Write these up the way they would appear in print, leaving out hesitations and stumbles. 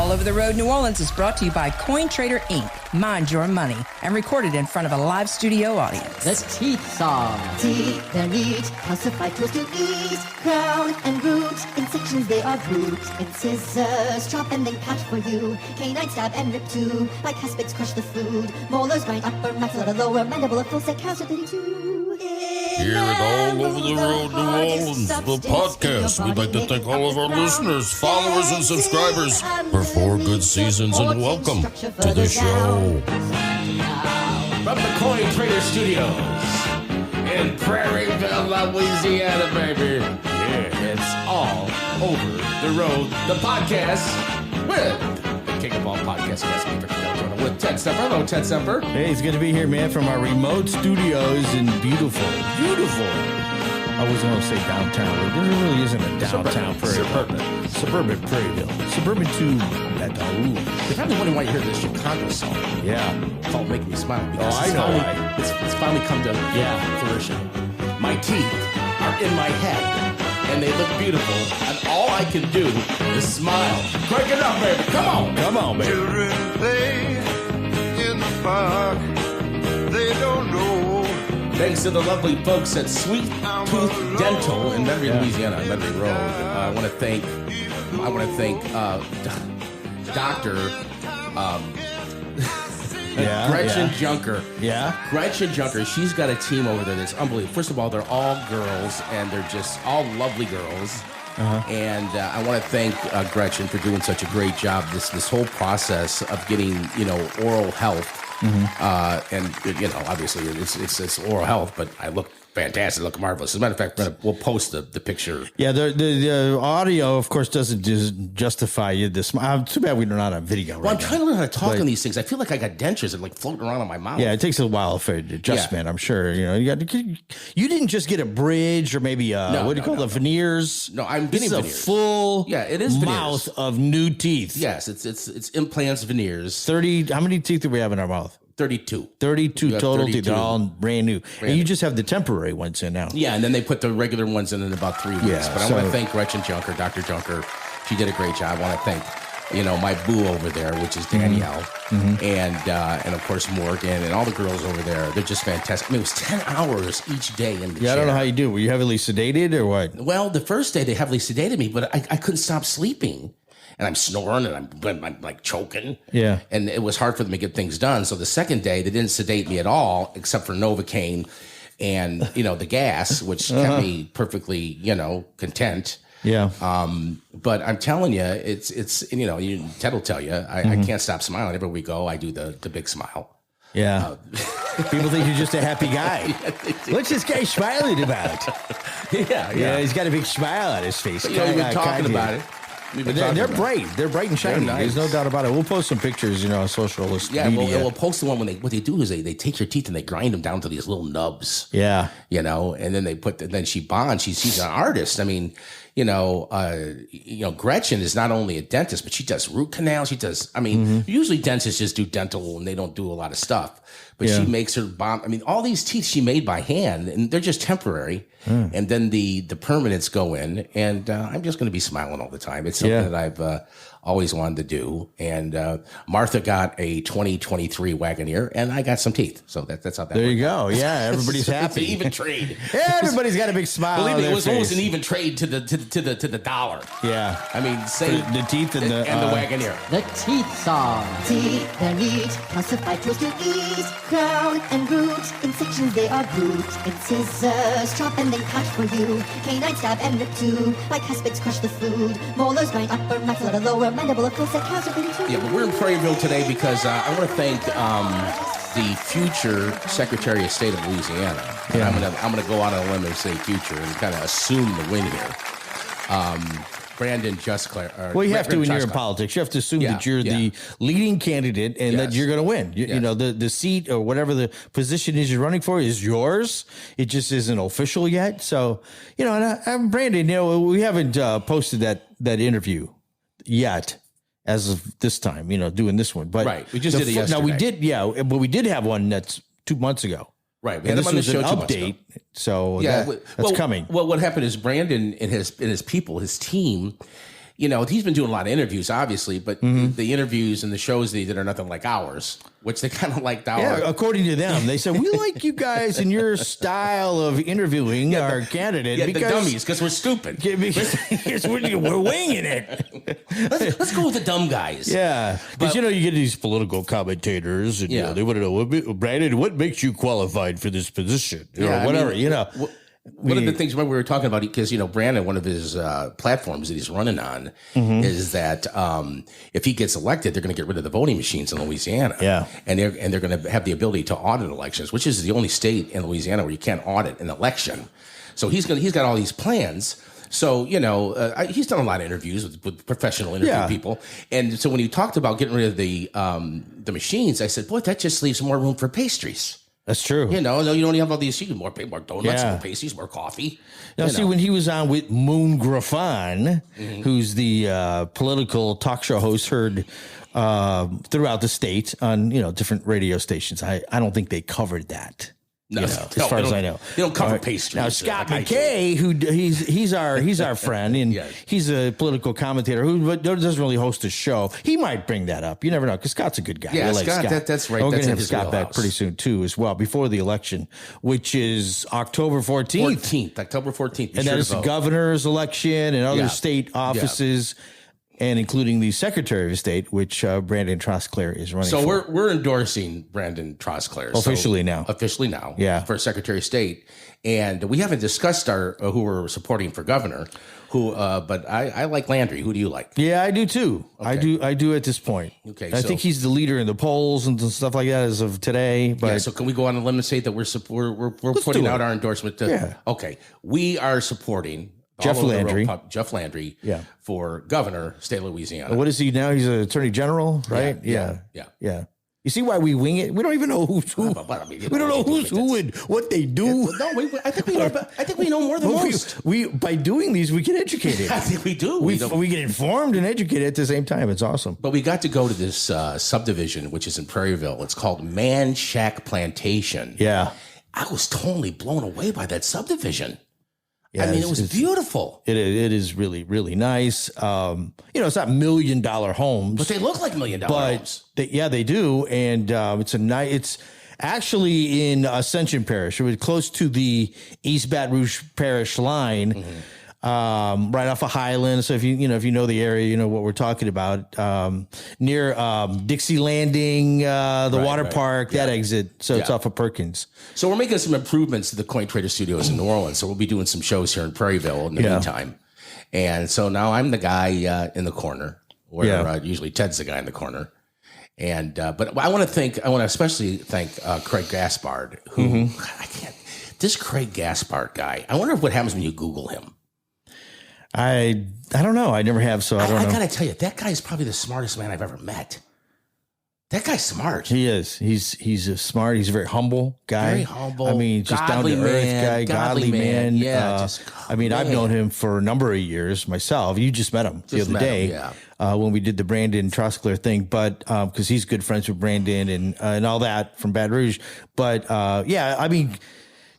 All Over the Road New Orleans is brought to you by CoinTrader Inc. Mind your money, and recorded in front of a live studio audience. The Teeth Song. Teeth, they're neat, calcified tools to ease, crown and root, in sections they are grouped, in scissors, chop and then cut for you, canine stab and rip too, like cuspids crush the food, molars grind upper, maxilla lower, mandible, a full set, cows are 32. Here at All Over the Road New Orleans, the podcast, we'd like to thank all of our listeners, followers, and subscribers for 4 good seasons, and welcome to the show. From the CoinTrader Studios in Prairieville, Louisiana, baby. Yeah, it's All Over the Road, the podcast with the King of All Podcasts, DelGiorno, with Ted Semper. Hello, Ted Semper. Hey, it's good to be here, man, from our remote studios in beautiful. I was going to say downtown. There really isn't a downtown Prairieville. Suburban Prairieville. Suburban to Meteorologist. You're probably wondering why you hear this Chicago song. Yeah. Called Make Me Smile. Oh, I know why. It's finally come to fruition. My teeth are in my head, and they look beautiful, and all I can do is smile. Crank it up, baby. Come on. Come on, baby. Children play in the park, they don't know. Thanks to the lovely folks at Sweet Tooth Dental in Metairie, Louisiana, Metairie Road. I want to thank Dr. Gretchen Junker. Yeah. Gretchen Junker, she's got a team over there that's unbelievable. First of all, they're all girls, and they're just all lovely girls. And I want to thank Gretchen for doing such a great job. This whole process of getting, oral health. And obviously it's oral health, but I look fantastic, look marvelous. As a matter of fact, we'll post the picture. Yeah, the audio, of course, doesn't justify you. Too bad we're not on video. Well, I'm trying to learn how to talk on these things. I feel like I got dentures and floating around in my mouth. Yeah, it takes a while for adjustment. I'm sure. You didn't just get a bridge or maybe what do you call the veneers? No, I'm getting veneers. This is a full it is mouth veneers. of new teeth. Yes, it's implants, veneers. 30. How many teeth do we have in our mouth? 32. 32 total 32. teeth. They're all brand new. And you just have the temporary ones in now. Yeah, and then they put the regular ones in about 3 weeks. Yeah, but I want to thank Gretchen Junker, Dr. Junker. She did a great job. I want to thank, my boo over there, which is Danielle, and of course Morgan and all the girls over there. They're just fantastic. I mean, it was 10 hours each day in the chair. I don't know how you do. Were you heavily sedated or what? Well, the first day they heavily sedated me, but I couldn't stop sleeping. And I'm snoring and I'm like choking. Yeah. And it was hard for them to get things done. So the second day, they didn't sedate me at all, except for Novocaine and, the gas, which kept me perfectly, content. Yeah. But I'm telling you, it's Ted will tell you, I can't stop smiling. Everywhere we go, I do the big smile. Yeah. People think you're just a happy guy. What's this guy smiling about? Yeah. He's got a big smile on his face. But, we've been talking about it. They're bright. They're bright and shiny. Nice. There's no doubt about it. We'll post some pictures, on social media. Yeah, we'll post the one when what they do is they take your teeth and they grind them down to these little nubs. Yeah. And then they then she bonds. She's an artist. I mean, Gretchen is not only a dentist, but she does root canals. She does, usually dentists just do dental and they don't do a lot of stuff. But she makes her bomb. I mean, all these teeth she made by hand, and they're just temporary. And then the permanents go in, and I'm just going to be smiling all the time. It's something that I've always wanted to do. And Martha got a 2023 Wagoneer, and I got some teeth. So that's how that. There you go. Yeah, everybody's happy. It's an even trade. Everybody's got a big smile. Believe me, it was almost an even trade to the dollar. Yeah. I mean, say the teeth and the Wagoneer. The Teeth Song. Teeth, they're neat, calcified tools to ease, crown and root, in sections they are grouped, in scissors, chop and then cut for you, canine stab and rip too, like cuspids crush the food, molars grind upper, maxilla lower, mandible, a full set, cows are 32. Yeah, but we're in Prairieville today because I want to thank the future Secretary of State of Louisiana. Yeah. I'm gonna go out on a limb and say future and kind of assume the win here. Brandan Trosclair. Well, you have to when you're in politics. You have to assume that you're the leading candidate and that you're going to win. You know, the seat or whatever the position is you're running for is yours. It just isn't official yet. So, and Brandan, we haven't posted that interview yet as of this time, doing this one. But right. We just did it yesterday. No, we did. But we did have one that's 2 months ago. Right. And this was an update. So that's coming. Well, what happened is Brandan and his people, his team, he's been doing a lot of interviews, obviously, but the interviews and the shows that he did are nothing like ours, which they kind of liked ours. Yeah, according to them, they said, we like you guys and your style of interviewing our candidate. Yeah, because the dummies, because we're stupid. Because we're winging it. Let's go with the dumb guys. Yeah, because, you get these political commentators, and they want to know, Brandon, what makes you qualified for this position? Or whatever, One of the things we were talking about, because Brandon, one of his platforms that he's running on is that if he gets elected, they're going to get rid of the voting machines in Louisiana. Yeah, and they're going to have the ability to audit elections, which is the only state in Louisiana where you can't audit an election. So he's got all these plans. So he's done a lot of interviews with professional interview people, and so when he talked about getting rid of the machines, I said, boy, that just leaves more room for pastries. That's true. You don't have all these. You can more donuts, more pastries, more coffee. Now, see, when he was on with Moon Griffon, who's the political talk show host, heard throughout the state on different radio stations. I don't think they covered that. No, as far as I know, they don't cover pastries. Now Scott McKay, he's our friend, and he's a political commentator who doesn't really host a show. He might bring that up. You never know, because Scott's a good guy. Yeah, Scott. That's right. We're going to have his Scott back pretty soon too, as well, before the election, which is October 14th. October 14th, and that is the governor's election and other state offices. And including the Secretary of State, which Brandan Trosclair is running. So for. we're endorsing Brandan Trosclair officially now. For Secretary of State, and we haven't discussed our who we're supporting for governor. But I like Landry. Who do you like? Yeah, I do too. Okay. I do at this point. Okay, I think he's the leader in the polls and stuff like that as of today. But so can we go on a limb and say that we're putting out our endorsement? Okay, we are supporting. Jeff Landry for governor, state of Louisiana. What is he now? He's an attorney general, right? Yeah. You see why we wing it? We don't even know who's who. We don't know who's who and what they do. I think we know more than most. We by doing these, we get educated. I think we do. We get informed and educated at the same time. It's awesome. But we got to go to this subdivision, which is in Prairieville. It's called Man Shack Plantation. Yeah. I was totally blown away by that subdivision. Yeah, I mean, it was beautiful. It is really, really nice. It's not $1 million homes, but they look like $1 million homes. They do, and it's actually in Ascension Parish. It was close to the East Baton Rouge Parish line, right off of Highland. So if you know the area, you know what we're talking about. Near Dixie Landing, the water park, that exit. So it's off of Perkins. So we're making some improvements to the Coin Trader Studios in New Orleans. So we'll be doing some shows here in Prairieville in the meantime. And so now I'm the guy in the corner, where usually Ted's the guy in the corner. And but I want to especially thank Craig Gaspard, who this Craig Gaspard guy. I wonder what happens when you Google him. I don't know. I never have, so I don't know. I gotta tell you, that guy is probably the smartest man I've ever met. That guy's smart. He is. He's a smart. He's a very humble guy. Very humble. I mean, just down to earth guy, godly man. Yeah. I've known him for a number of years myself. You just met him the other day when we did the Brandan Trosclair thing, but because he's good friends with Brandan and all that from Baton Rouge. But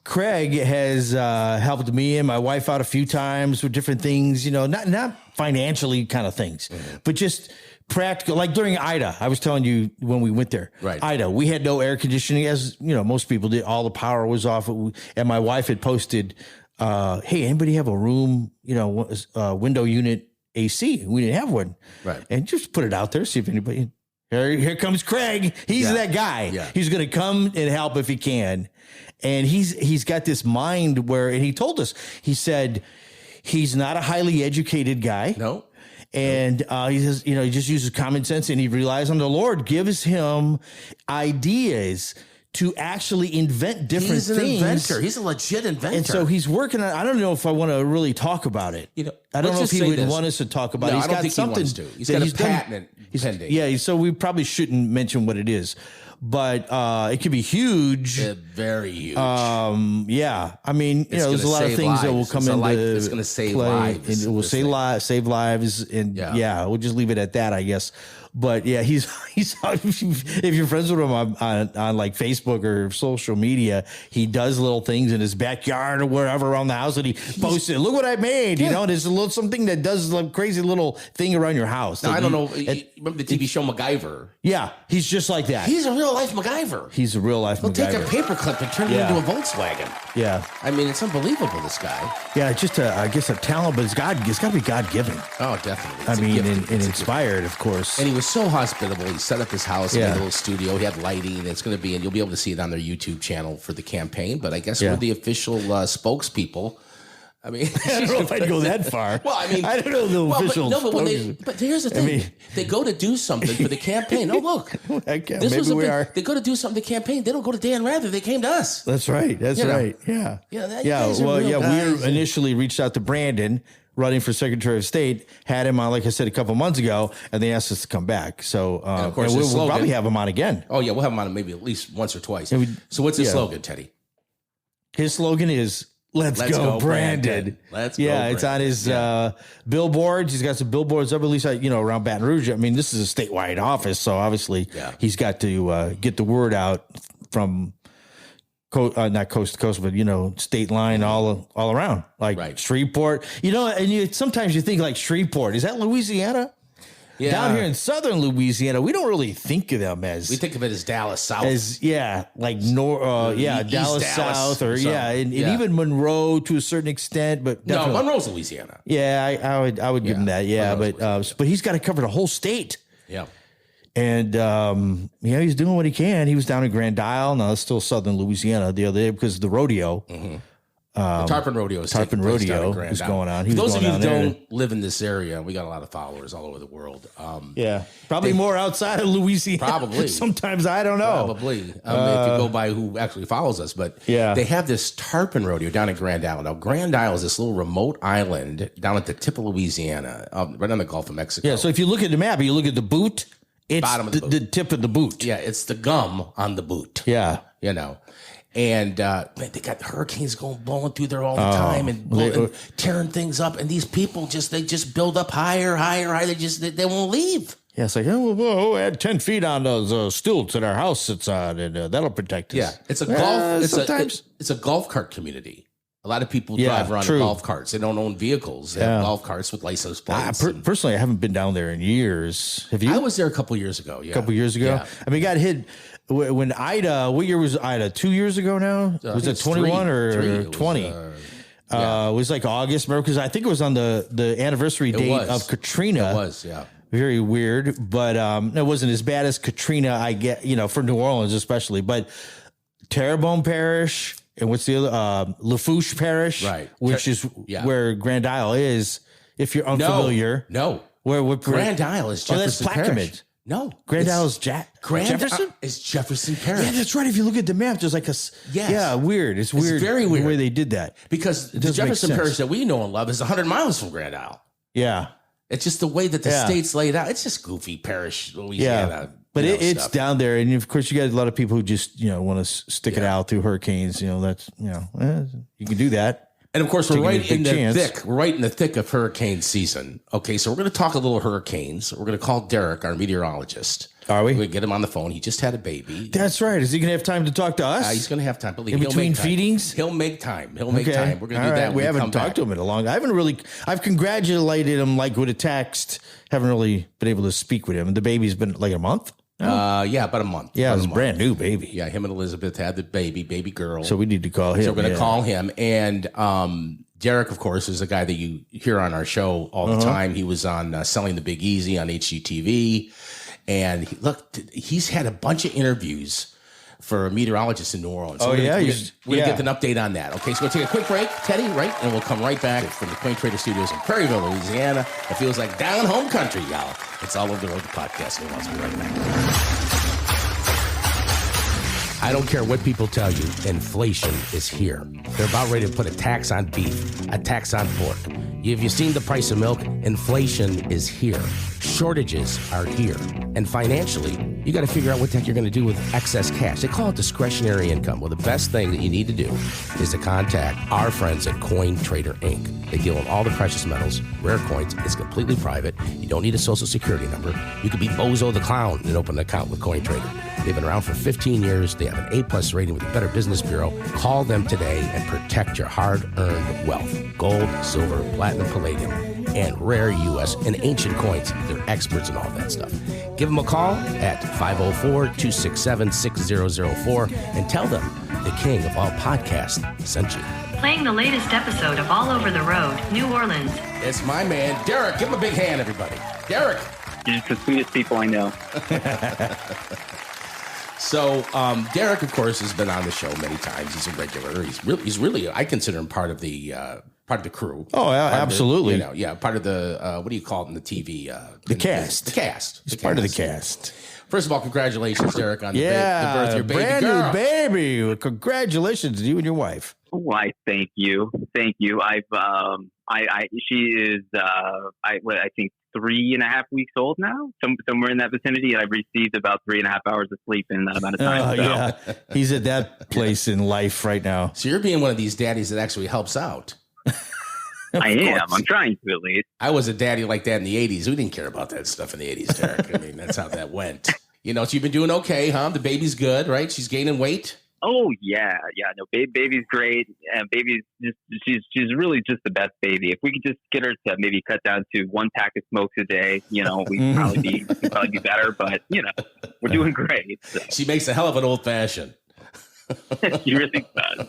Craig has helped me and my wife out a few times with different things, not financially kind of things, but just practical. Like during Ida, I was telling you when we went there, right? Ida, we had no air conditioning, as most people did. All the power was off, and my wife had posted, "Hey, anybody have a room, window unit AC?" We didn't have one, right? And just put it out there, see if anybody. Here comes Craig. He's that guy. Yeah. He's going to come and help if he can. And he's got this mind where, and he told us, he said he's not a highly educated guy. No. And he says, he just uses common sense and he relies on the Lord, gives him ideas to actually invent different things. He's an inventor. He's a legit inventor. And so he's working on, I don't know if I want to really talk about it. I don't know if he would want us to talk about it. He's got something. He's got a patent pending. Yeah, so we probably shouldn't mention what it is. But it could be huge. Very huge. Yeah. I mean, there's a lot of things that will come into it's going to save lives. And it will save lives. And we'll just leave it at that, I guess. But yeah, he's if you're friends with him on like Facebook or social media, he does little things in his backyard or wherever around the house, and he posts it. Look what I made, you know. There's a little something that does like crazy little thing around your house. Now, I don't know. Remember the TV show MacGyver? Yeah, he's just like that. He's a real life MacGyver. He's a real life. He'll take a paperclip and turn it into a Volkswagen. Yeah, I mean, it's unbelievable. This guy. Yeah, just I guess a talent, but it's got to be God given. Oh, definitely. I mean, and inspired, of course. And he was so hospitable. He set up his house in a little studio. He had lighting. It's going to be, and you'll be able to see it on their YouTube channel for the campaign. But I guess we're the official spokespeople. I mean, I don't know if I'd go that far. Well, I mean, I don't know the official. But here's the thing: they go to do something for the campaign. Oh, look, They go to do something for the campaign. They don't go to Dan Rather. They came to us. That's right. That's right. Yeah. We initially reached out to Brandan, running for Secretary of State, had him on, like I said, a couple months ago, and they asked us to come back. So, of course, we'll probably have him on again. Oh yeah, we'll have him on maybe at least once or twice. So, what's his slogan, Teddy? His slogan is. Let's go, Brandan. Let's go, Brandan. It's on his billboards. He's got some billboards up, at least around Baton Rouge. I mean, this is a statewide office, so obviously he's got to get the word out from not coast to coast, but state line all around, like Shreveport. And sometimes you think like Shreveport, is that Louisiana? Yeah. Down here in southern Louisiana, we don't really think of them as... We think of it as Dallas South. Dallas South, or and even Monroe to a certain extent, but definitely... No, Monroe's Louisiana. Yeah, I would give him that, but he's got to cover the whole state. Yeah. And, he's doing what he can. He was down in Grand Isle. Now, it's still southern Louisiana the other day because of the rodeo. Mm-hmm. The Tarpon Rodeo is going on. For those of you who don't live in this area, we got a lot of followers all over the world. Probably more outside of Louisiana. Probably. Sometimes I don't know. Probably. If you go by who actually follows us. But they have this Tarpon Rodeo down in Grand Isle. Now, Grand Isle is this little remote island down at the tip of Louisiana, right on the Gulf of Mexico. Yeah, so if you look at the map, you look at the boot, it's bottom of the tip of the boot. Yeah, it's the gum on the boot. Yeah. And they got hurricanes blowing through there all the time and tearing things up. And these people they just build up higher. They won't leave. Yeah, it's like, we'll add 10 feet on those stilts that our house sits on, and that'll protect us. Yeah, it's a golf. It's a golf cart community. A lot of people drive around in golf carts. They don't own vehicles. They have golf carts with license plates. Personally, I haven't been down there in years. Have you? I was there a couple years ago. Yeah, a couple years ago. Yeah. I mean, got hit. When Ida, what year was Ida? 2 years ago now? Was it 21 or 20? It was like August, remember? Because I think it was on the anniversary date of Katrina. It was, yeah. Very weird, but it wasn't as bad as Katrina, I get, for New Orleans especially. But Terrebonne Parish, and what's the other? Lafourche Parish, right? Which is where Grand Isle is, if you're unfamiliar. No. Where Grand Isle is Jefferson Parish. No, Grand Isle is Jefferson? It's Jefferson Parish. Yeah, that's right. If you look at the map, there's like weird. It's weird. Very weird the way they did that. Because the Jefferson Parish that we know and love is 100 miles from Grand Isle. Yeah. It's just the way that the state's laid out. It's just goofy parish, Louisiana. Yeah. But it's stuff down there. And of course, you got a lot of people who just, want to stick it out through hurricanes. That's, you can do that. And of course, we're right in the thick of hurricane season. Okay, so we're going to talk a little hurricanes. We're going to call Derek, our meteorologist. Are we? We're going to get him on the phone. He just had a baby. That's right. Is he going to have time to talk to us? He's going to have time. In between feedings? He'll make time. We're going to do that. We haven't talked to him in a long time. I've congratulated him with a text. Haven't really been able to speak with him. The baby's been like a month? About a month. Yeah, it's a brand new baby. Yeah, him and Elizabeth had the baby girl. So we need to call him. So we're going to call him. And Derek, of course, is a guy that you hear on our show all the time. He was on Selling the Big Easy on HGTV. And he's had a bunch of interviews for a meteorologist in New Orleans. So we're going to get an update on that. Okay, so we'll take a quick break, Teddy, right? And we'll come right back from the Coin Trader Studios in Prairieville, Louisiana. It feels like down home country, y'all. It's All Over the Road, the podcast. We'll be right back. I don't care what people tell you. Inflation is here. They're about ready to put a tax on beef, a tax on pork. Have you seen the price of milk? Inflation is here. Shortages are here. And financially, you got to figure out what the heck you're going to do with excess cash. They call it discretionary income. Well, the best thing that you need to do is to contact our friends at Coin Trader Inc. They deal in all the precious metals, rare coins. It's completely private. You don't need a social security number. You could be Bozo the Clown and open an account with Coin Trader. They've been around for 15 years. They have an A+ rating with the Better Business Bureau. Call them today and protect your hard-earned wealth. Gold, silver, platinum, palladium, and rare U.S. and ancient coins. They're experts in all that stuff. Give them a call at 504-267-6004 and tell them the king of all podcasts sent you. Playing the latest episode of All Over the Road, New Orleans. It's my man, Derek. Give him a big hand, everybody. Derek. You're just the sweetest people I know. So, Derek, of course, has been on the show many times. He's a regular. He's really, I consider him part of the crew. Oh, absolutely. Part of the, what do you call it in the TV? The cast. The cast. He's part of the cast. First of all, congratulations, Derek, on the birth of your baby brand girl. New baby. Congratulations to you and your wife. Why, thank you. Thank you. She is, I think 3.5 weeks old now, somewhere in that vicinity. And I've received about 3.5 hours of sleep in that amount of time. Yeah. He's at that place in life right now. So you're being one of these daddies that actually helps out. I am. I'm trying to, at least. I was a daddy like that in the 80s. We didn't care about that stuff in the 80s, Derek. I mean, that's how that went. So you've been doing okay, huh? The baby's good, right? She's gaining weight. Oh yeah. No, baby's great, and baby's she's really just the best baby. If we could just get her to maybe cut down to 1 pack of smokes a day, we'd probably be better. But we're doing great. So. She makes a hell of an old fashioned. She really does.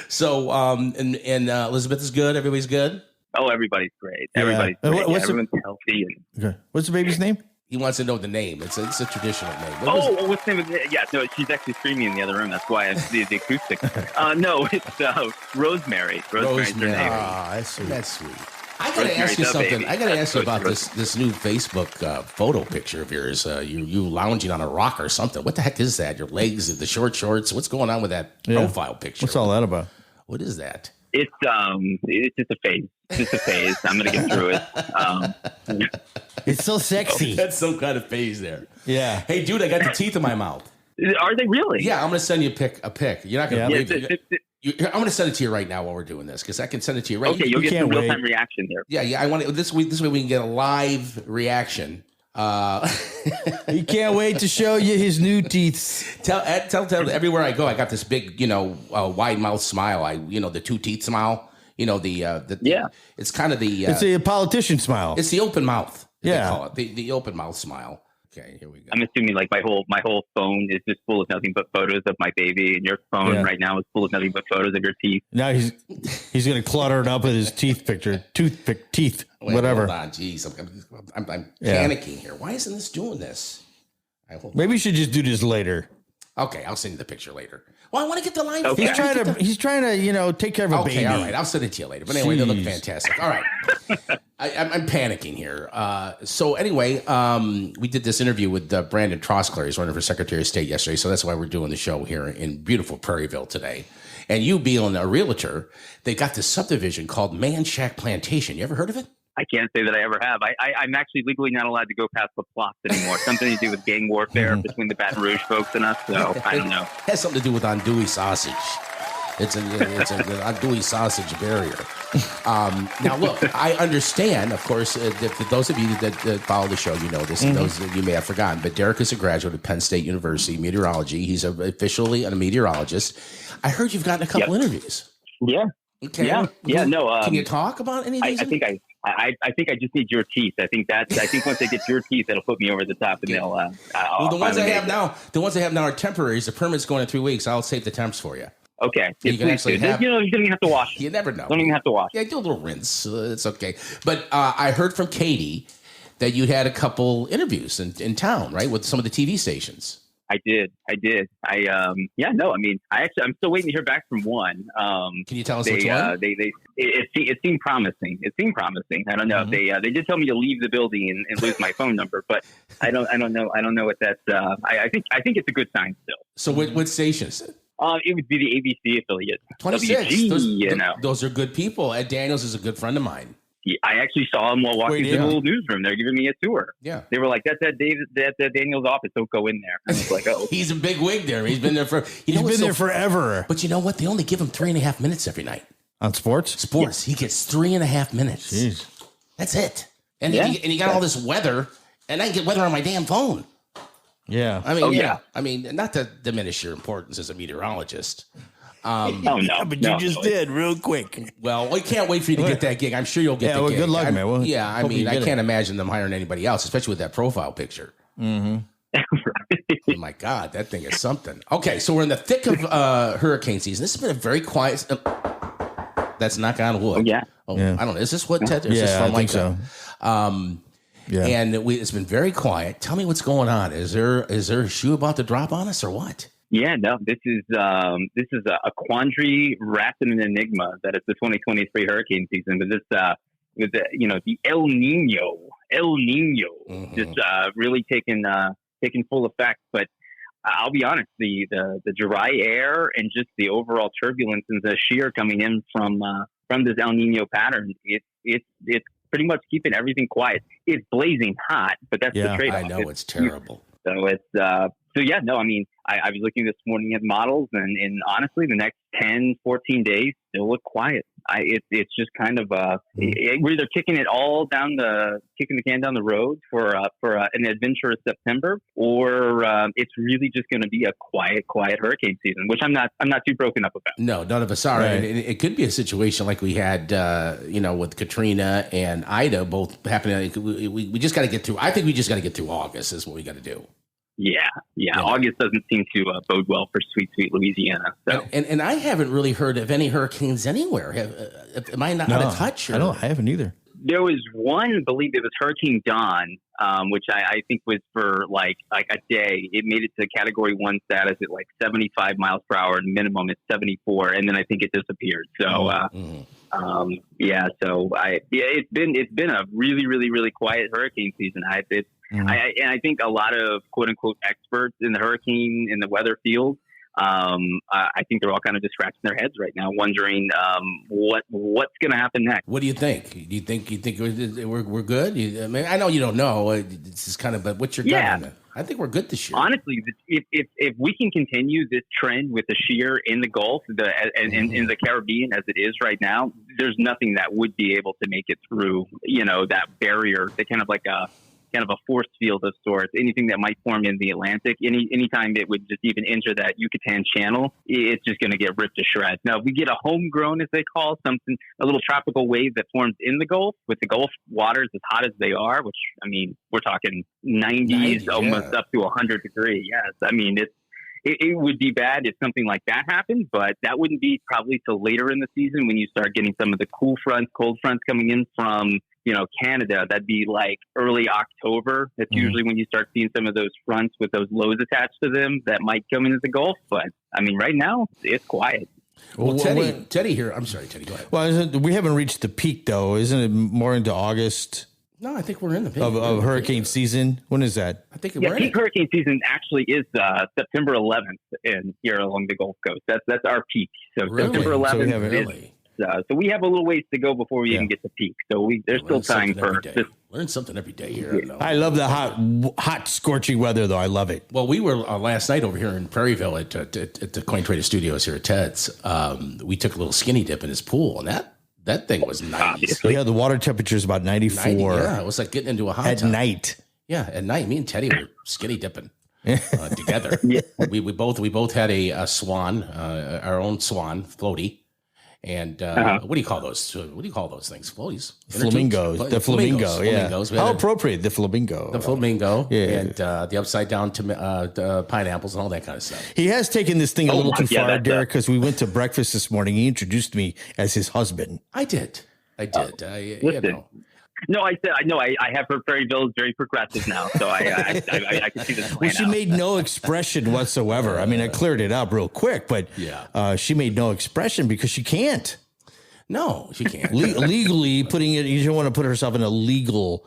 So, and Elizabeth is good. Everybody's good. Oh, everybody's great. Everybody's great. Everyone's healthy. Okay. What's the baby's name? He wants to know the name. It's a traditional name. What's the name of it? Yeah, no, she's actually screaming in the other room. That's why I see the acoustic. No, it's Rosemary. Rosemary's her name. That's sweet. I gotta ask you something. I gotta ask you about this new Facebook photo picture of yours. You lounging on a rock or something. What the heck is that? Your legs, the short shorts. What's going on with that profile picture? What's all that about? What is that? It's just a phase. Just a phase. I'm gonna get through it. It's so sexy. That's some kind of phase there. Yeah. Hey, dude, I got the teeth in my mouth. Are they really? Yeah, I'm gonna send you a pic. You're not gonna believe it. I'm gonna send it to you right now while we're doing this because I can send it to you right. Okay, you'll get some real time reaction there. Yeah. I want it this way. This way we can get a live reaction. He can't wait to show you his new teeth. Tell everywhere I go, I got this big, wide mouth smile. The 2 teeth smile. It's kind of the. It's a politician smile. It's the open mouth. Yeah, they call it the open mouth smile. Okay, here we go. I'm assuming like my whole phone is just full of nothing but photos of my baby, and your phone right now is full of nothing but photos of your teeth. Now he's going to clutter it up with his teeth picture, teeth, Wait, whatever. Hold on, jeez, I'm panicking here. Why isn't this doing this? Maybe you should just do this later. Okay, I'll send you the picture later. Well, I want to get the line. Okay. He's trying to, take care of a baby. Okay, all right. I'll send it to you later. But anyway, they look fantastic. All right. I'm panicking here. So anyway, we did this interview with Brandan Trosclair. He's running for Secretary of State yesterday. So that's why we're doing the show here in beautiful Prairieville today. And you being a realtor, they got this subdivision called Man Shack Plantation. You ever heard of it? I can't say that I ever have. I'm actually legally not allowed to go past the plots anymore. Something to do with gang warfare between the Baton Rouge folks and us. So I don't know. It has something to do with andouille sausage. It's an andouille sausage barrier. Now, look, I understand, of course, for those of you that follow the show, you know this, and those that you may have forgotten, but Derek is a graduate of Penn State University, meteorology. He's officially a meteorologist. I heard you've gotten a couple interviews. Yeah. Okay. Yeah. No. Can you talk about any of these? I think I just need your teeth. I think once they get your teeth, that'll put me over the top, and they'll. Well, the ones I have now are temporaries. The permit's going in 3 weeks. I'll save the temps for you. Okay. You can actually you don't even have to wash. You never know. Don't even have to wash. Yeah, do a little rinse. It's okay. But I heard from Katie that you had a couple interviews in town, right, with some of the TV stations. I did. I'm still waiting to hear back from one. Can you tell us which one? It seemed promising. I don't know. They did tell me to leave the building and lose my phone number, but I don't know. I don't know what that's. I think it's a good sign still. So what station is it? It would be the ABC affiliate. 26. WG, Those are good people. Ed Daniels is a good friend of mine. I actually saw him while walking through the little newsroom. They're giving me a tour. Yeah. They were like, that's Daniel's office. Don't go in there. I was like, oh. He's a big wig there. He's been there there forever. But you know what? They only give him 3.5 minutes every night. On sports? Sports. Yeah. He gets 3.5 minutes. Jeez. That's it. And you got all this weather, and I get weather on my damn phone. Yeah. I mean, I mean, not to diminish your importance as a meteorologist. No. But you just did real quick. Well, we can't wait for you to get that gig. I'm sure you'll get the gig. Good luck, man. Well, I mean, I can't imagine them hiring anybody else, especially with that profile picture. Mm-hmm. Oh my God, that thing is something. Okay, so we're in the thick of hurricane season. This has been a very quiet. That's knock on wood. Yeah. I don't know. Is this what Ted? I think so. And it's been very quiet. Tell me what's going on. Is there a shoe about to drop on us or what? Yeah, no. This is a quandary wrapped in an enigma that is the 2023 hurricane season. But this with the El Nino just really taking full effect. But I'll be honest, the dry air and just the overall turbulence and the shear coming in from this El Nino pattern, it's pretty much keeping everything quiet. It's blazing hot, but that's the trade-off. I know it's terrible. So it's I mean, I was looking this morning at models, and honestly, the next 10, 14 days still look quiet. It's just kind of we're either kicking the can down the road for an adventurous September, or it's really just going to be a quiet hurricane season, which I'm not too broken up about. No, none of us are. Right. It could be a situation like we had, with Katrina and Ida both happening. We just got to get through. I think we just got to get through August is what we got to do. Yeah. August doesn't seem to bode well for sweet Louisiana. So. And I haven't really heard of any hurricanes anywhere. Am I not out of touch? Or? I haven't either. There was one, I believe it was Hurricane Dawn, which I think was for like a day. It made it to Category 1 status at like 75 miles per hour, and minimum is 74, and then I think it disappeared. So, it's been a really, really, really quiet hurricane season. I think a lot of quote unquote experts in the hurricane in the weather field, I think they're all kind of just scratching their heads right now, wondering what's going to happen next. What do you think? You think we're good? I mean, I know you don't know. It's just kind of, but what's your gut on that? I think we're good this year. Honestly, if we can continue this trend with the shear in the Gulf and in the Caribbean as it is right now, there's nothing that would be able to make it through, that barrier, the kind of like a force field of sorts. Anything that might form in the Atlantic, anytime it would just even enter that Yucatan Channel, it's just going to get ripped to shreds. Now, if we get a homegrown, as they call something, a little tropical wave that forms in the Gulf, with the Gulf waters as hot as they are, which, I mean, we're talking 90s, almost up to 100 degrees. Yes. I mean, it would be bad if something like that happened, but that wouldn't be probably till later in the season when you start getting some of the cold fronts coming in from Canada. That'd be like early October. That's usually when you start seeing some of those fronts with those lows attached to them that might come into the Gulf. But I mean, right now it's quiet. Well, Teddy here. I'm sorry, Teddy. Go ahead. Well, we haven't reached the peak though. Isn't it more into August? No, I think we're in the peak of hurricane season. When is that? I think peak hurricane season actually is September 11th in here along the Gulf Coast. That's our peak. So really? September 11th. So we have a little ways to go before we even get to peak. So there's still time for this. Learn something every day here. I love the hot, scorching weather, though. I love it. Well, we were last night over here in Prairieville at the Coin Trader Studios here at Ted's. We took a little skinny dip in his pool, and that thing was nice. Yeah, the water temperature is about 94. Yeah, it was like getting into a hot tub. At night. Yeah, at night. Me and Teddy were skinny dipping together. We both had a swan, our own swan floaty. And what do you call those? What do you call those things? Floaties, flamingos. The flamingo. Yeah. How appropriate, the flamingo. The flamingo. Yeah. And the upside down pineapples and all that kind of stuff. He has taken this thing a little too far, Derek, because we went to breakfast this morning. He introduced me as his husband. I did. No, I said I know. I have her Prairieville is very progressive now, so I can see this. Well, she made no expression whatsoever. I mean, I cleared it up real quick, but she made no expression because she can't. No, she can't. Legally putting it, you don't want to put herself in a legal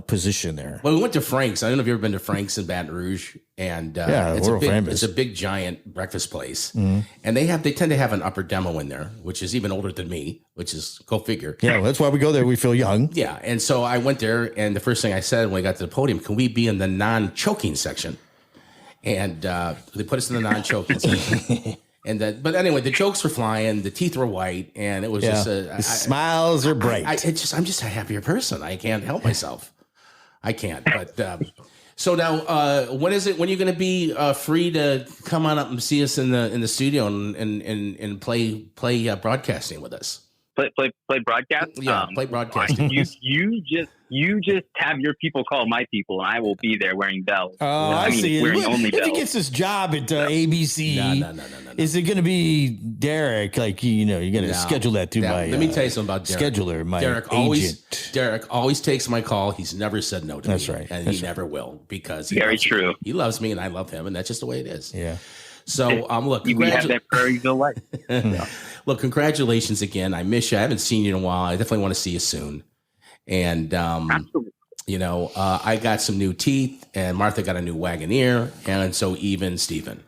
position there. Well, we went to Frank's. I don't know if you've ever been to Frank's in Baton Rouge, and it's a big giant breakfast place, and they tend to have an upper demo in there, which is even older than me, which is go figure. Yeah, that's why we go there. We feel young. Yeah, and so I went there, and the first thing I said when I got to the podium, can we be in the non-choking section? And they put us in the non-choking section. But anyway, the jokes were flying, the teeth were white, and it was the smiles are bright. I'm just a happier person. I can't help myself. I can't. But so now, when are you going to be free to come on up and see us in the studio and play broadcasting with us? Play broadcast. Yeah, play broadcasting. You just have your people call my people, and I will be there wearing bells. Oh, I see. Wearing only bells. If he gets this job at ABC, no. Is it going to be Derek? Like, you're going to schedule that to my. Let me tell you something about Derek. Scheduler, my agent. Derek always takes my call. He's never said no to me. That's right. And he never will, because very true. He loves me and I love him, and that's just the way it is. Yeah. So look, we have that Prairieville life. Look, congratulations again. I miss you. I haven't seen you in a while. I definitely want to see you soon. And absolutely. I got some new teeth, and Martha got a new Wagoneer, and so even Stephen.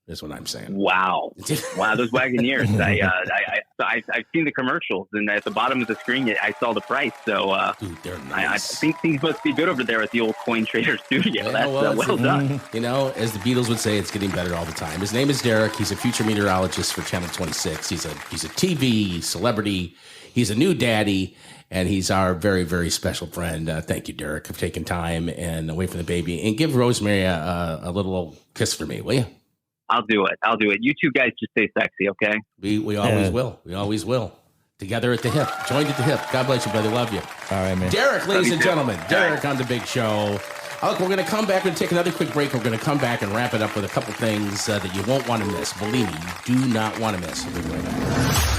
Is what I'm saying. Wow, those Wagoneers! I've seen the commercials, and at the bottom of the screen, I saw the price. So, dude, they're nice. I think things must be good over there at the old Coin Trader Studio. Yeah, That's well done. As the Beatles would say, it's getting better all the time. His name is Derek. He's a future meteorologist for Channel 26. He's a TV celebrity. He's a new daddy. And he's our very, very special friend. Thank you, Derek, for taking time and away from the baby. And give Rosemary a little kiss for me, will you? I'll do it. You two guys just stay sexy, okay? We always will. We always will. Together at the hip. Joined at the hip. God bless you, brother. Love you. All right, man. Derek, ladies and gentlemen. Derek on the big show. Look, we're going to come back and take another quick break. We're going to come back and wrap it up with a couple things that you won't want to miss. Believe me, you do not want to miss. We'll be right back.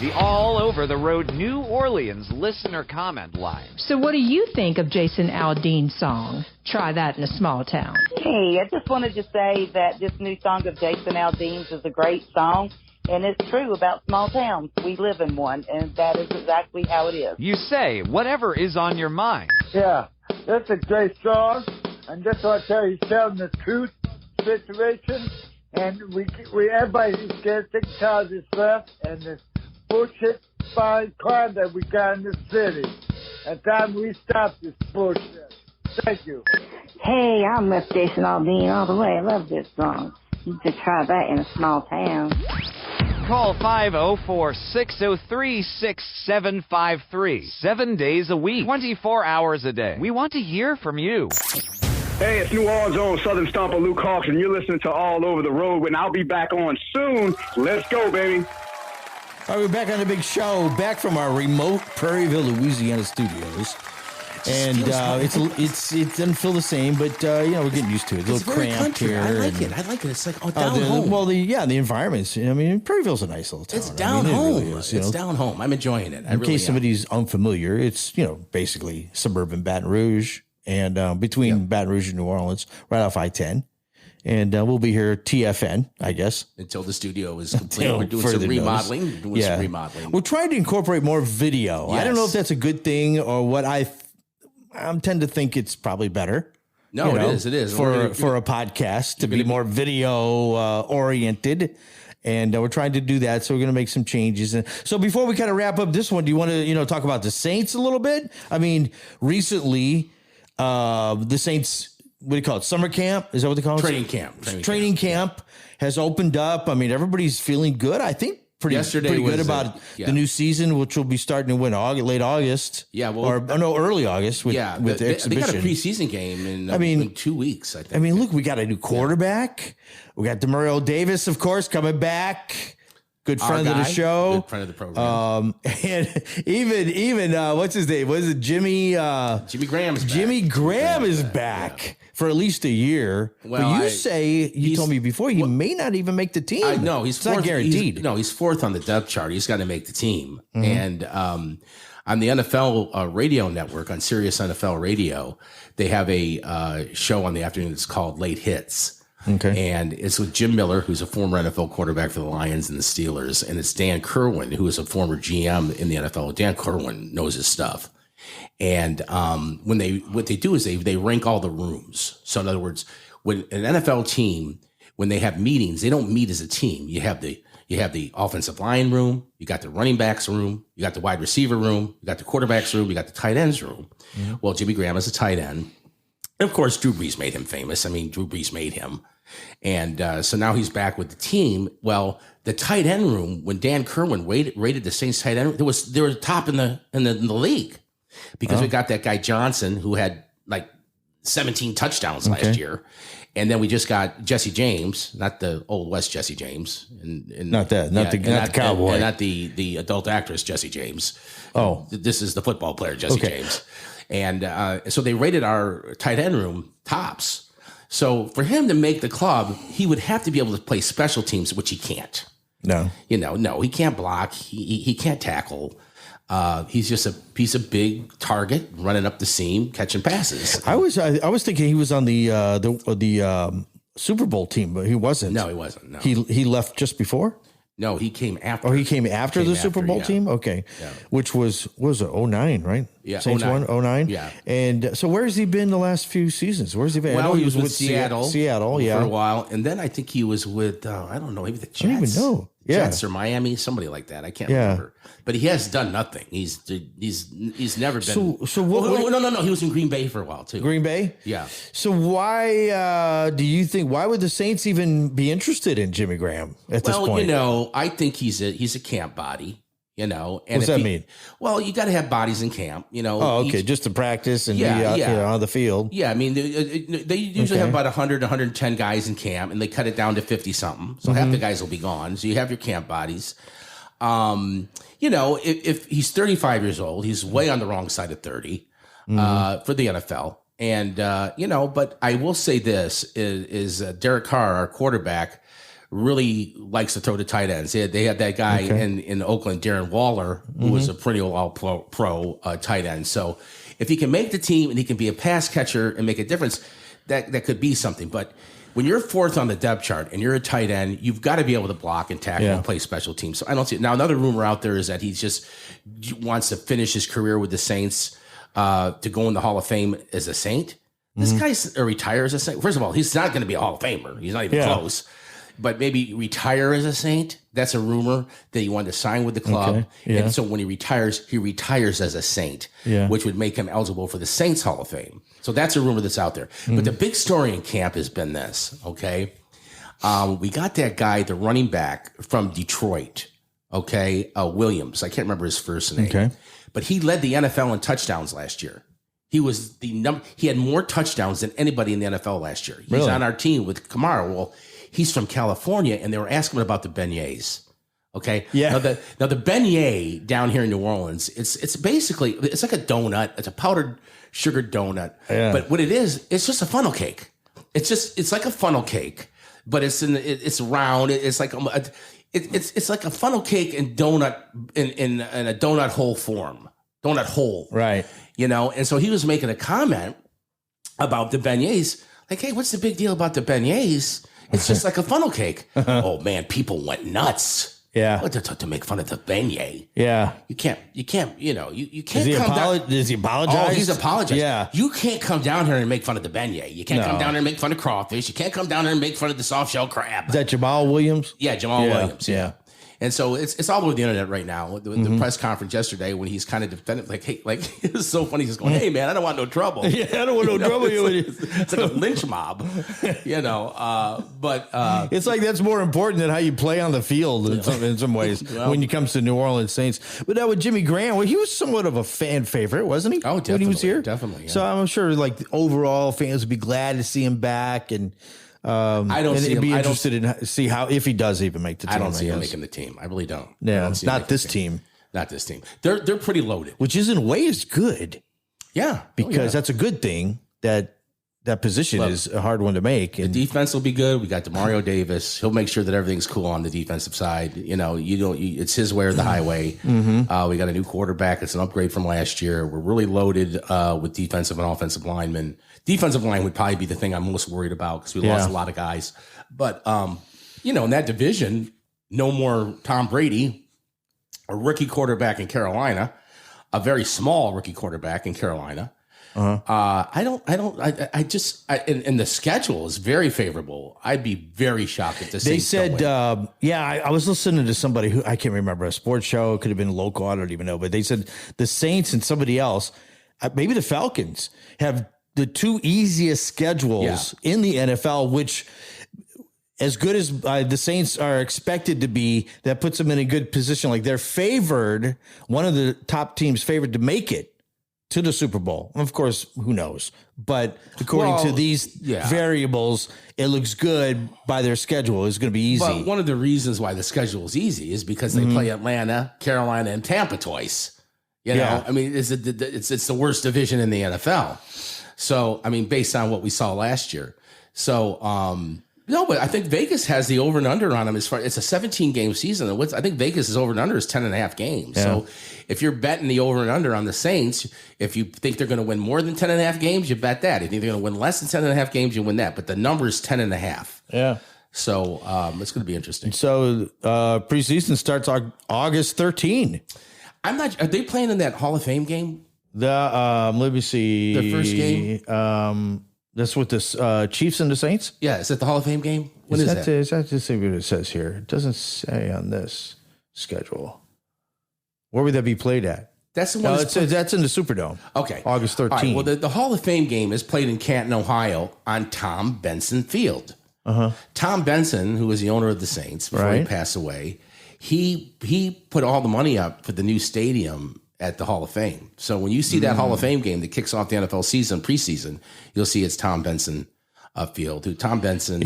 The All Over the Road New Orleans listener comment line. So what do you think of Jason Aldean's song, Try That in a Small Town? Hey, I just wanted to say that this new song of Jason Aldean's is a great song, and it's true about small towns. We live in one, and that is exactly how it is. You say whatever is on your mind. Yeah, that's a great song, and just want to tell you, he's telling the truth situation, and we everybody's scared, sick, tired of this stuff, and this bullshit fine crime that we got in the city. It's time we stop this bullshit. Thank you. Hey, I'm with Jason Aldean all the way. I love this song. You should try that in a small town. Call 504-603-6753. 7 days a week, 24 hours a day. We want to hear from you. Hey, it's New Orleans' own Southern Stomper Luke Hawks, and you're listening to All Over the Road, and I'll be back on soon. Let's go, baby. All right, we're back on the big show, back from our remote Prairieville, Louisiana studios. And it doesn't feel the same, but we're getting used to it. It's a little cramped here. I like it. It's like down home. Well, the environments. I mean, Prairieville's a nice little town. It's down home. It really is, it's down home. I'm enjoying it. In case somebody's unfamiliar, it's basically suburban Baton Rouge, and between Baton Rouge and New Orleans, right off I-10. And we'll be here TFN, I guess. Until the studio is complete. We're doing some remodeling. We're trying to incorporate more video. Yes. I don't know if that's a good thing or what. I tend to think it's probably better. No, it is. For a podcast to be more video oriented. And we're trying to do that. So we're going to make some changes. And so before we kind of wrap up this one, do you want to, talk about the Saints a little bit? I mean, recently, the Saints... What do you call it? Summer camp? Is that what they call it? Training camp has opened up. I mean, everybody's feeling good. I think pretty good about the new season, which will be starting in late August. Yeah, early August with the exhibition. They got a preseason game in 2 weeks, I think. I mean, look, we got a new quarterback. We got Demario Davis, of course, coming back. Good friend of the show. Good friend of the program. And even what's his name? Was it Jimmy? Jimmy Graham is back. Jimmy Graham is back for at least a year. Well, but you told me before he may not even make the team. No, he's fourth, not guaranteed. He's fourth on the depth chart. He's got to make the team. Mm-hmm. And on the NFL radio network, on Sirius NFL Radio, they have a show on the afternoon that's called Late Hits. Okay. And it's with Jim Miller, who's a former NFL quarterback for the Lions and the Steelers. And it's Dan Kerwin, who is a former GM in the NFL. Dan Kerwin knows his stuff. And what they do is they rank all the rooms. So in other words, when an NFL team, when they have meetings, they don't meet as a team. You have the offensive line room, you got the running backs room, you got the wide receiver room, you got the quarterbacks room, you got the tight ends room. Mm-hmm. Well, Jimmy Graham is a tight end. And of course, Drew Brees made him famous. I mean, Drew Brees made him. And so now he's back with the team. Well, the tight end room, when Dan Kerwin rated the Saints tight end, they were top in the league because we got that guy Johnson who had like 17 touchdowns last year. And then we just got Jesse James, not the old West Jesse James, and not the cowboy, and not the adult actress Jesse James. Oh, this is the football player Jesse James. And so they rated our tight end room tops. So for him to make the club, he would have to be able to play special teams, which he can't. No, no, he can't block. He can't tackle. He's just a big target running up the seam, catching passes. I was thinking he was on the Super Bowl team, but he wasn't. No, he wasn't. No. He left just before. No, he came after. Oh, he came after the Super Bowl team? Okay. Yeah. Which was it 09, right? Yeah. Saints 09? Yeah. And so where has he been the last few seasons? Where's he been? Well, I know he was with Seattle. Seattle, yeah. For a while. And then I think he was with, I don't know, maybe the Jets. I don't even know. Yeah. Jets or Miami, somebody like that. I can't remember. But he has done nothing. He's never been. So what? No. He was in Green Bay for a while too. Green Bay? Yeah. So why do you think? Why would the Saints even be interested in Jimmy Graham at this point? I think he's a camp body. And what's that mean? Well, you got to have bodies in camp. Oh, okay, just to practice and be on the field. Yeah, I mean, they usually have about 100, 110 guys in camp, and they cut it down to 50 something. So half the guys will be gone. So you have your camp bodies. If he's 35 years old, he's way on the wrong side of 30 for the NFL. And but I will say this is Derek Carr, our quarterback, really likes to throw to tight ends. They had that guy in Oakland, Darren Waller, who was a perennial all-pro tight end. So if he can make the team and he can be a pass catcher and make a difference, that could be something. But when you're fourth on the depth chart and you're a tight end, you've got to be able to block and tackle and play special teams. So I don't see it. Now, another rumor out there is that he just wants to finish his career with the Saints to go in the Hall of Fame as a Saint. This guy's retire as a Saint. First of all, he's not going to be a Hall of Famer. He's not even close. But maybe retire as a Saint. That's a rumor that he wanted to sign with the club. Okay. Yeah. And so when he retires as a Saint, which would make him eligible for the Saints Hall of Fame. So that's a rumor that's out there. But the big story in camp has been this, okay? We got that guy, the running back from Detroit, okay? Williams. I can't remember his first name. Okay. But he led the NFL in touchdowns last year. He was he had more touchdowns than anybody in the NFL last year. He's on our team with Kamara. Well, he's from California, and they were asking him about the beignets. Okay. Yeah. Now the beignet down here in New Orleans, it's basically like a donut. It's a powdered sugar donut. Yeah. But what it is, it's just a funnel cake. It's like a funnel cake, but it's round. It's like it's like a funnel cake and donut in a donut hole form. Donut hole. Right. And so he was making a comment about the beignets. Like, hey, what's the big deal about the beignets? It's just like a funnel cake. Oh man, people went nuts. Yeah. To make fun of the beignet. Yeah. You can't, you can't Does he apologize? Oh, he's apologized. Yeah. You can't come down here and make fun of the beignet. You can't come down here and make fun of crawfish. You can't come down here and make fun of the soft shell crab. Is that Jamal Williams? Yeah, Jamal Williams. Yeah. And so it's all over the internet right now. The press conference yesterday when he's kind of defending, it was so funny. He's going, "Hey man, I don't want no trouble." Yeah, I don't want no trouble. It's like a lynch mob, But it's like that's more important than how you play on the field in some ways when it comes to New Orleans Saints. But now with Jimmy Graham, he was somewhat of a fan favorite, wasn't he? Oh, definitely. When he was here, definitely. Yeah. So I'm sure overall fans would be glad to see him back and. I don't see him. Be interested in see how if he does even make the team. I don't see him making the team. I really don't. Yeah, not this team. Not this team. They're pretty loaded, which is in a way is good. Yeah, because that's a good thing that that position is a hard one to make. And the defense will be good. We got DeMario Davis. He'll make sure that everything's cool on the defensive side. It's his way or the highway. Mm-hmm. We got a new quarterback. It's an upgrade from last year. We're really loaded with defensive and offensive linemen. Defensive line would probably be the thing I'm most worried about because we lost a lot of guys. But, in that division, no more Tom Brady, a rookie quarterback in Carolina, a very small rookie quarterback in Carolina. Uh-huh. And the schedule is very favorable. I'd be very shocked if the Saints said, I was listening to somebody who I can't remember, a sports show, it could have been local, I don't even know, but they said the Saints and somebody else, maybe the Falcons, have the two easiest schedules in the NFL, which as good as the Saints are expected to be, that puts them in a good position. Like they're favored, one of the top teams favored to make it to the Super Bowl. Of course, who knows? But according to these variables, it looks good by their schedule. It's going to be easy. But one of the reasons why the schedule is easy is because they play Atlanta, Carolina, and Tampa twice. I mean, it's the worst division in the NFL. So, I mean, based on what we saw last year. So, no, but I think Vegas has the over and under on them as far. It's a 17-game season. I think Vegas is over and under is 10.5 games. Yeah. So if you're betting the over and under on the Saints, if you think they're going to win more than 10.5 games, you bet that. If you think they're going to win less than 10.5 games, you win that. But the number is 10.5. Yeah. So it's going to be interesting. So preseason starts August 13. I'm not. Are they playing in that Hall of Fame game? Let me see. The first game. That's with the Chiefs and the Saints? Yeah, is that the Hall of Fame game? When is that? Is that just what it says here? It doesn't say on this schedule. Where would that be played at? That's the one. That's in the Superdome. Okay. August 13th. Right, well, the Hall of Fame game is played in Canton, Ohio on Tom Benson Field. Uh-huh. Tom Benson, who was the owner of the Saints before he passed away, he put all the money up for the new stadium at the Hall of Fame. So when you see that Hall of Fame game that kicks off the NFL season, preseason, you'll see it's Tom Benson field. Who Tom Benson?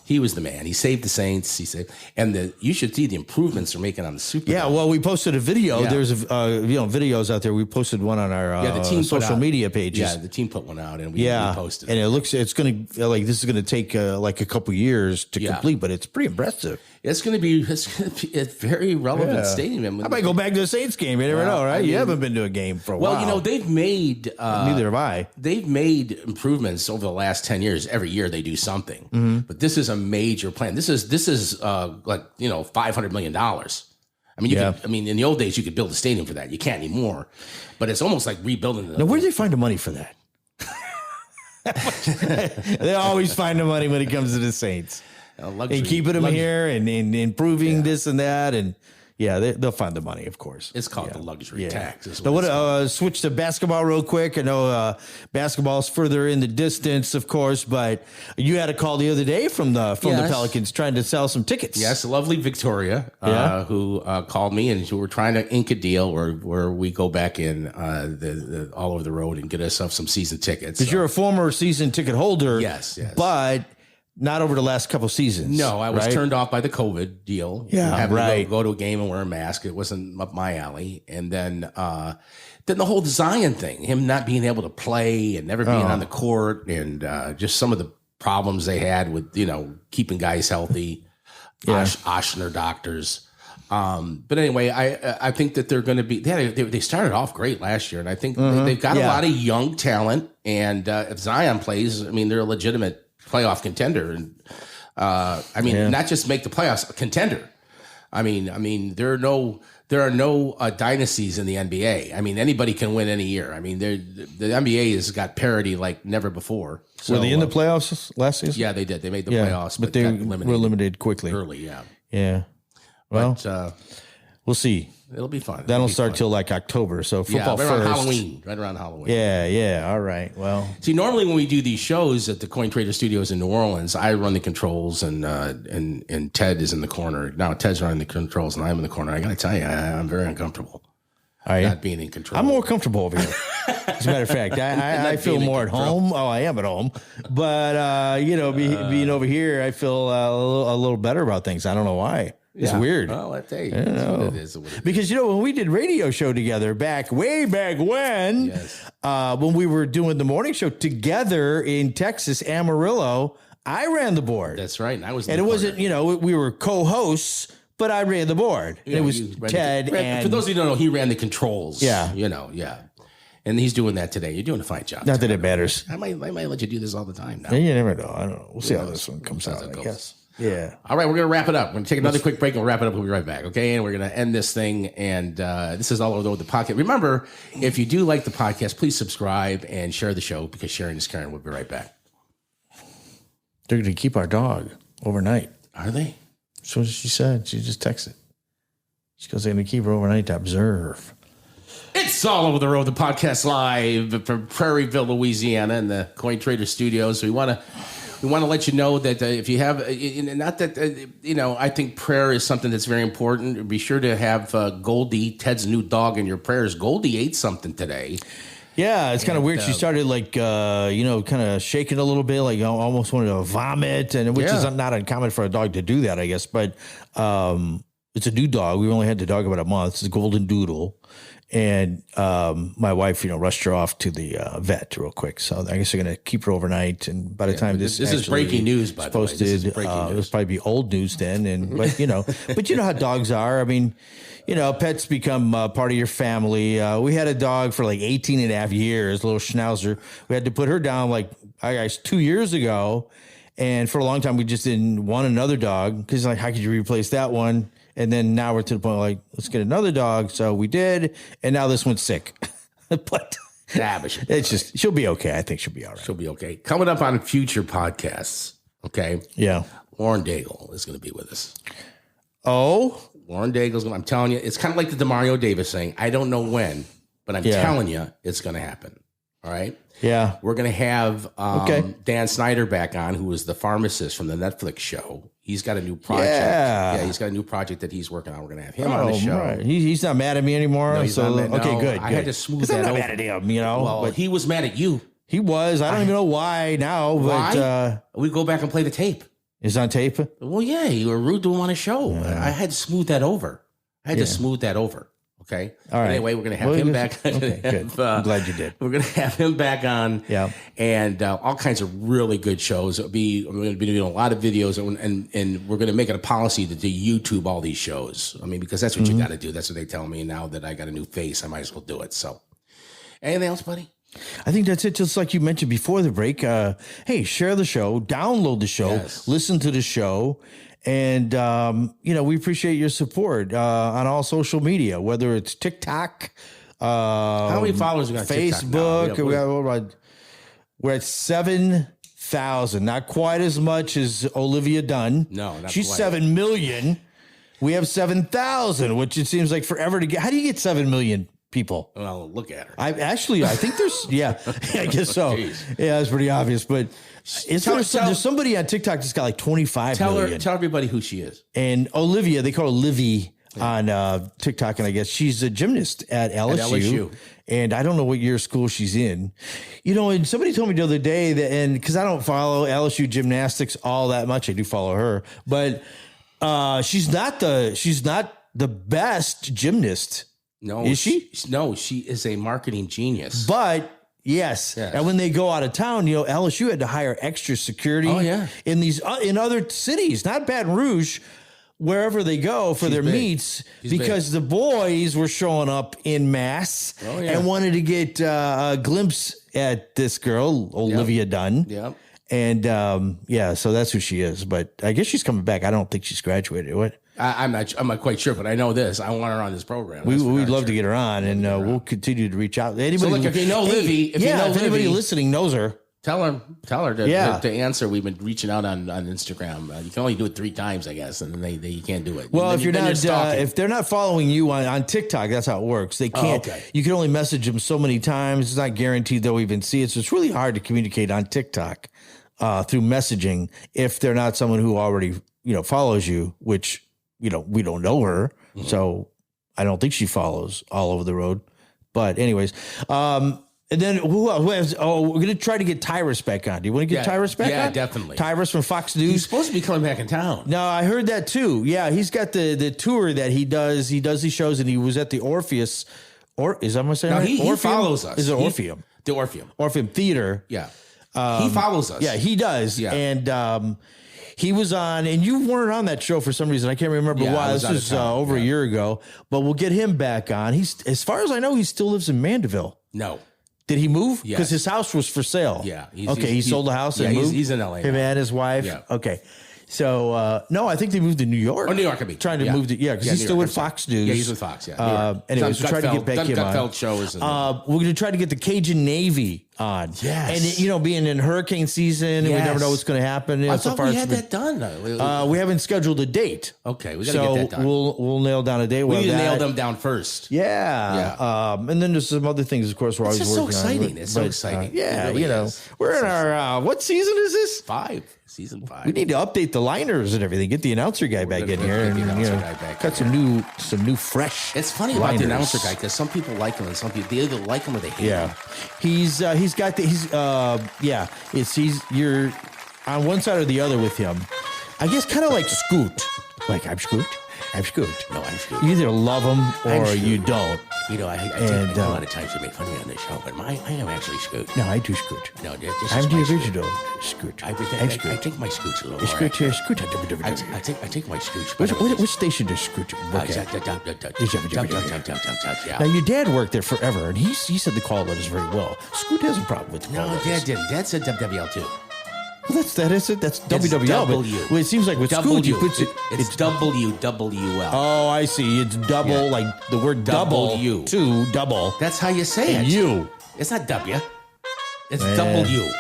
He was the man. He saved the Saints. You should see the improvements they're making on the Super. Yeah, well, we posted a video. Yeah. There's videos out there. We posted one on our the team social media pages. Yeah, the team put one out and we posted it. And it's going to this is going to take like a couple years to complete, but it's pretty impressive. It's going to be a very relevant stadium. I might go back to the Saints game. You never know, right? I mean, you haven't been to a game for a while. Well, they've made neither have I. They've made improvements over the last 10 years. Every year they do something, but this is a major plan. This is $500 million. I mean, in the old days you could build a stadium for that. You can't anymore, but it's almost like rebuilding. Now, where do they find the money for that? They always find the money when it comes to the Saints. And keeping them here and improving this and that. And they'll find the money, of course. It's called the luxury tax. So switch to basketball real quick. I know basketball's further in the distance, of course, but you had a call the other day from the Pelicans trying to sell some tickets. Yes, lovely Victoria, who called me, and we're trying to ink a deal where we go back in all over the road and get ourselves some season tickets. Because you're a former season ticket holder. Yes. But not over the last couple seasons. No, I was turned off by the COVID deal. Yeah, having to go to a game and wear a mask. It wasn't up my alley. And then the whole Zion thing, him not being able to play and never being on the court, and just some of the problems they had with keeping guys healthy. Oshner doctors. But anyway, I think that they're going to be. They started off great last year, and I think they've got a lot of young talent. And if Zion plays, I mean, they're a legitimate playoff contender, and not just make the playoffs, a contender. I mean, there are no dynasties in the NBA. I mean, anybody can win any year. I mean, the NBA has got parity like never before. So, were they in the playoffs last season? Yeah, they did. They made the playoffs, but they were eliminated quickly early. Yeah. Well, we'll see. It'll be fun. That'll start till like October. So football right first. Right around Halloween. Yeah. All right. Well, see, normally when we do these shows at the Coin Trader Studios in New Orleans, I run the controls and Ted is in the corner. Now Ted's running the controls and I'm in the corner. I got to tell you, I'm very uncomfortable. Not being in control. I'm more comfortable over here. As a matter of fact, I feel more at home. Oh, I am at home, but being over here, I feel a little better about things. I don't know why. It's weird. Well, I tell you, that's what it is. Because, when we did radio show together way back when we were doing the morning show together in Texas, Amarillo, I ran the board. That's right. And it wasn't, we were co-hosts, but I ran the board. It was Ted. For those of you who don't know, he ran the controls. Yeah. And he's doing that today. You're doing a fine job. Not that it matters. I might let you do this all the time now. You never know. I don't know. We'll see how this one comes out, I guess. Yeah. All right, we're going to wrap it up. We're going to take another quick break and we'll wrap it up. We'll be right back, okay? And we're going to end this thing. And this is All Over the Podcast. Remember, if you do like the podcast, please subscribe and share the show because sharing is caring. We'll be right back. They're going to keep our dog overnight. Are they? So she said. She just texted. She goes, they're going to keep her overnight to observe. It's All Over the Road, the podcast live from Prairieville, Louisiana in the Coin Trader Studios. We want to let you know that if you have, not that, I think prayer is something that's very important. Be sure to have Goldie, Ted's new dog, in your prayers. Goldie ate something today. Yeah, it's kind of weird. She started kind of shaking a little bit, like almost wanted to vomit, and which is not uncommon for a dog to do that, I guess. But it's a new dog. We only had the dog about a month. It's a golden doodle. And my wife, rushed her off to the vet real quick. So I guess they're going to keep her overnight. And by the time this is breaking news, by the way. This is breaking news. It'll probably be old news then. But you know how dogs are. I mean, pets become part of your family. We had a dog for like 18 and a half years, a little schnauzer. We had to put her down 2 years ago. And for a long time, we just didn't want another dog because how could you replace that one? And then now we're to the point let's get another dog. So we did. And now this one's sick. But it's just, she'll be okay. I think she'll be all right. She'll be okay. Coming up on future podcasts. Okay. Yeah. Lauren Daigle is going to be with us. Oh, Lauren Daigle's going to, I'm telling you, it's kind of like the DeMario Davis thing. I don't know when, but I'm telling you, it's going to happen. All right. Yeah. We're going to have Dan Snyder back on, who was the pharmacist from the Netflix show. He's got a new project. Yeah, he's got a new project that he's working on. We're going to have him on the show. Right. He's not mad at me anymore. No, he's not mad. Okay, no, good. I had to smooth that I'm not over. mad at him, Well, but he was mad at you. He was. I don't even know why now. But we go back and play the tape. It's on tape? Well, yeah, you were rude to him on a show. I had to smooth that over. Okay. All right. Anyway, we're going to have him back. Okay, good. I'm glad you did. We're going to have him back on. Yeah. And all kinds of really good shows. We're going to be doing a lot of videos, and we're going to make it a policy to YouTube all these shows. I mean, because that's what you got to do. That's what they tell me. Now that I got a new face, I might as well do it. So, anything else, buddy? I think that's it. Just like you mentioned before the break. Hey, share the show, download the show, listen to the show. And, we appreciate your support on all social media, whether it's TikTok, how many followers we got on Facebook. TikTok We're at 7,000, not quite as much as Olivia Dunn. No, not she's quite. 7 million. We have 7,000, which it seems like forever to get. How do you get 7 million people? Well, look at her. I think there's, I guess so. Geez. Yeah, it's pretty obvious, but there's somebody on TikTok that's got like 25 million. Tell everybody who she is. And Olivia, they call her Livy on TikTok, and I guess she's a gymnast at LSU. And I don't know what year of school she's in. And somebody told me the other day that, and because I don't follow LSU gymnastics all that much, I do follow her, but she's not the best gymnast. No, is she? No, she is a marketing genius. But yes. And when they go out of town, LSU had to hire extra security. Oh, yeah. In these in other cities, not Baton Rouge, wherever they go for their meets, because the boys were showing up in mass and wanted to get a glimpse at this girl, Olivia Dunn. Yep. And so that's who she is. But I guess she's coming back. I don't think she's graduated. What? I'm not quite sure, but I know this. I want her on this program. We'd love to get her on, and we'll continue to reach out. Anybody, so look, if you know Livy, if anybody listening knows her, tell her to answer. We've been reaching out on Instagram. You can only do it 3 times, I guess, and then you can't do it. Well, if they're not following you on TikTok, that's how it works. They can't. Oh, okay. You can only message them so many times. It's not guaranteed they'll even see it. So it's really hard to communicate on TikTok through messaging if they're not someone who already follows you, which. We don't know her, so I don't think she follows All Over the Road. But anyways, And then who else? Oh, we're going to try to get Tyrus back on. Do you want to get Tyrus back on? Yeah, definitely. Tyrus from Fox News. He's supposed to be coming back in town. No, I heard that too. Yeah, he's got the tour that he does. He does these shows, and he was at the Orpheus. Is that what I'm saying? No, right? he follows us. Is it Orpheum? The Orpheum. Orpheum Theater. Yeah. He follows us. Yeah, he does. Yeah. And he was on, and you weren't on that show for some reason. I can't remember why. This was over a year ago. But we'll get him back on. He's, as far as I know, he still lives in Mandeville. No. Did he move? Yes. Because his house was for sale. Yeah. He sold the house and moved? He's in LA. Him and his wife? Yeah. Okay. So, no, I think they moved to New York. Oh, New York, I mean. Trying to move to, because he's still with Fox News. Yeah, he's with Fox, yeah. Anyways, we're trying to get back him on. Shows we're going to try to get the Cajun Navy on. Yes. And, being in hurricane season, and we never know what's going to happen. I thought we had that done. We haven't scheduled a date. Okay, we got to get that done. We'll nail down a date. We need to nail them down first. Yeah. And then there's some other things, of course, we're always working on. It's so exciting. Yeah, we're in our, what season is this? 5. Season 5. We need to update the liners and everything. Get the announcer guy back in here, and got some new fresh. It's funny about the announcer guy because some people like him and some people they either like him or they hate him. You're on one side or the other with him. I guess kind of like Scoot. Like I'm Scoot. No, I'm Scoot. You either love him or you don't. I take a lot of times you make fun of me on this show, but I am actually Scoot. No, I do Scoot. No, I'm the original Scoot. I take my Scoots a little more. Scoot. I take my Scoots. Which station does Scoot work at? Now, your dad worked there forever, and he said the call letters very well. Scoot has a problem with the call letters. No, Dad didn't. Dad said WWL too. Well, that's WWL. But it seems like with Scoot, he puts it. It's WWL. Oh, I see. It's double, like the word double. Double. That's how you say it. You. It's not W. It's W.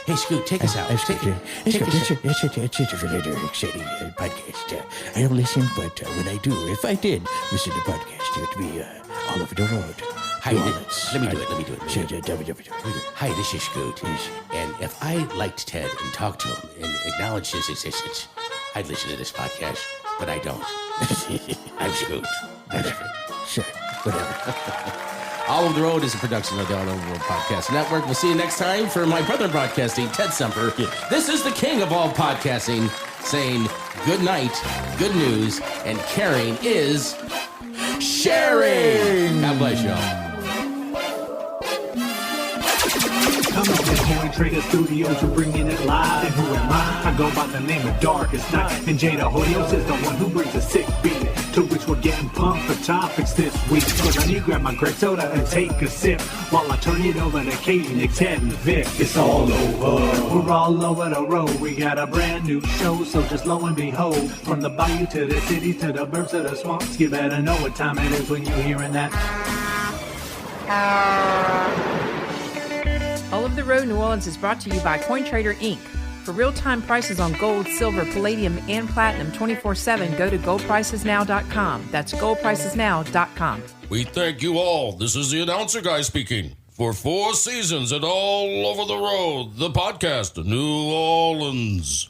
Hey, Scoot, take us out. It's a very exciting podcast. I don't listen, but when I do, if I did listen to podcasts, it would be all over the road. Hi, let me do it. Hi, this is Scoot. And if I liked Ted and talked to him and acknowledged his existence, I'd listen to this podcast, but I don't. I'm Scoot. Sure, whatever. All Over the Road is a production of the All Over the World Podcast Network. We'll see you next time. For my brother broadcasting, Ted Semper, this is the king of all podcasting, saying good night, good news, and caring is sharing. God bless y'all. Coming to Coin Trader Studios, we're bringing it live. And who am I? I go by the name of Darkest Night. And Jada Hoyos is the one who brings a sick beat, to which we're getting pumped for topics this week. So now you grab my great soda and take a sip, while I turn it over to Katie, Nick, Ted, and Vic. It's all over. We're all over the road. We got a brand new show, so just lo and behold, from the bayou to the city to the burbs to the swamps, you better know what time it is when you're hearing that. All Over the Road New Orleans is brought to you by CoinTrader Inc. For real-time prices on gold, silver, palladium, and platinum 24/7, go to goldpricesnow.com. That's goldpricesnow.com. We thank you all. This is the announcer guy speaking. For 4 seasons and All Over the Road, the podcast, New Orleans.